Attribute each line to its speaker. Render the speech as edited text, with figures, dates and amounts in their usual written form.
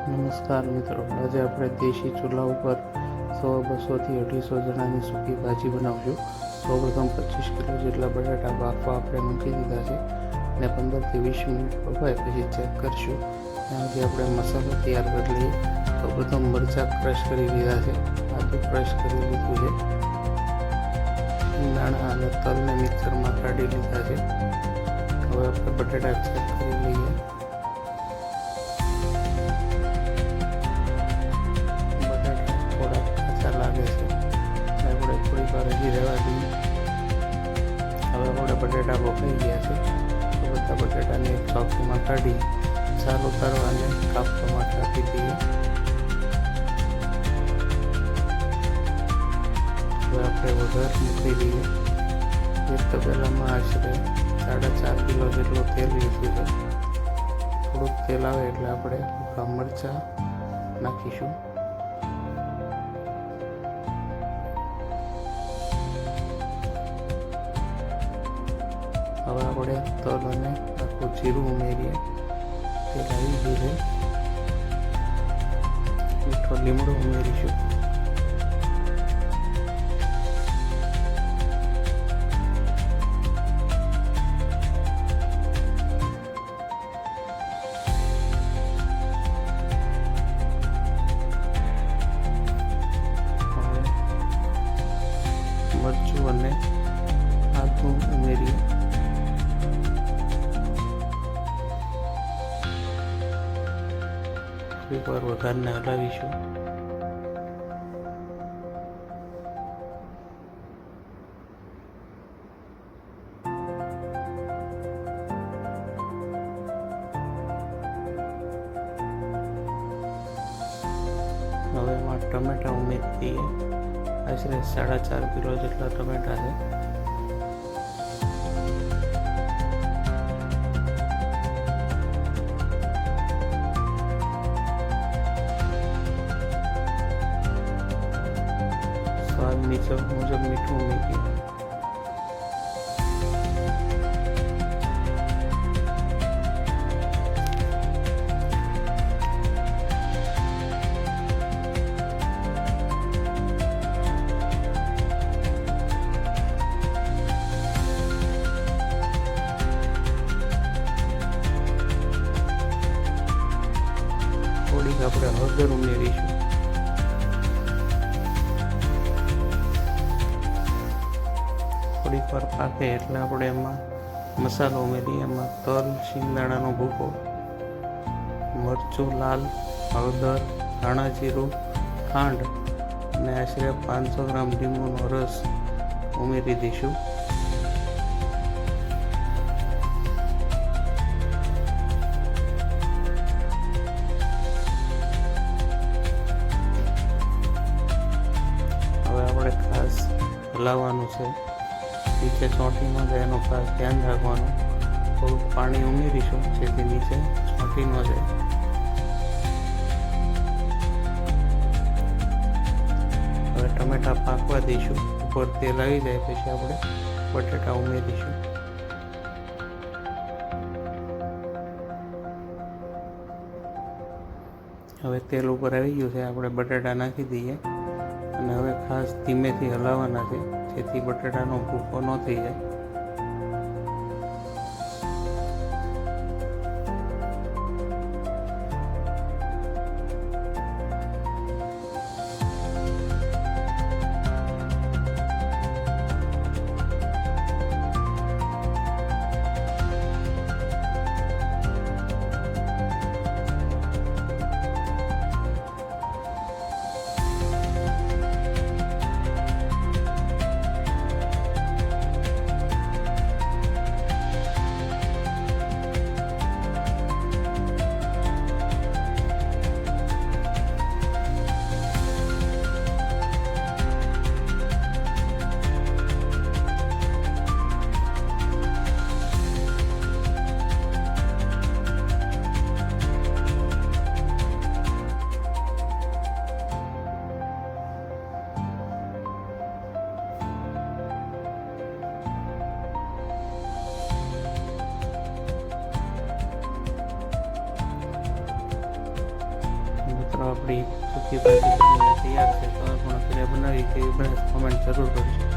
Speaker 1: નમસ્કાર મિત્રો, આજે આપણે દેશી ચૂલા ઉપર 100-200 થી 250 જણાની સૂકી ભાજી બનાવશું. સૌપ્રથમ 25 કિલો જેટલા બટાટા બાફવા આપણે મૂકી દીધા છે અને 15 થી 20 મિનિટ બફાય પછી ચેક કરશું. ત્યાંથી આપણે મસાલો તૈયાર કરી લઈએ. સૌપ્રથમ મરચાં ક્રશ કરી લીધા છે, આદું ક્રશ કરી લીધું છે, દાણા અને તલને મિક્સરમાં કાઢી લીધા છે. હવે આપણે બટાટા ચેક કરી લઈએ. હજી રહેવા દઈએ. હવે આપણે બટેટા બફાઈ ગયા છે તો બધા બટેટાને એક ચોકીમાં કાઢી છાલ ઉતારવા અને કાપવા માટે આપી દઈએ. હવે આપણે વઘાર મૂકી દઈએ. એક તપેલામાં આશરે 4.5 કિલો જેટલું તેલ લીધું છે. થોડુંક તેલ આવે એટલે આપણે સૂકા મરચાં નાખીશું. હવે આપણે તલ અને આખું જીરું ઉમેરીએ. તેલ આવી ગયું છે. મીઠો લીમડો ઉમેરીશું. હવે મરચું અને આદું ઉમેરીએ. એકવાર વઘારને હલાવીશું. હવે એમાં ટમેટા ઉમેરી દઈએ. આશરે 4.5 કિલો જેટલા ટમેટા છે. સ્વાદ મુજબ મીઠું ઉમેરીએ. થોડીક આપણે હળદર ઉમેરીશું. થોડીક વાર પાકે એટલે આપણે એમાં મસાલો ઉમેરીએ. એમાં તલ, શિંગદાણાનો ભૂકો, મરચું લાલ, હળદર, ધાણા જીરું, ખાંડ અને આશરે 500 ગ્રામ લીંબુનો રસ ઉમેરી દઈશું. હવે આપણે ખાસ હલાવવાનું છે. નીચે ચોંટી ન જાય એનું ખાસ ધ્યાન રાખવાનું. થોડુંક પાણી ઉમેરીશું જેથી નીચે ચોંટી ન જાય. હવે ટમેટા પાકવા દઈશું. ઉપર તેલ આવી જાય પછી આપણે બટાટા ઉમેરીશું. હવે તેલ ઉપર આવી ગયું છે, આપણે બટાટા નાખી દઈએ અને હવે ખાસ ધીમેથી હલાવવાના છે જેથી બટાટાનો ભૂકો ન થઈ જાય. આપણી સૂકી ભાજી બનીને તૈયાર છે. તો પણ ઘરે બનાવી કે કોમેન્ટ જરૂર કરજો.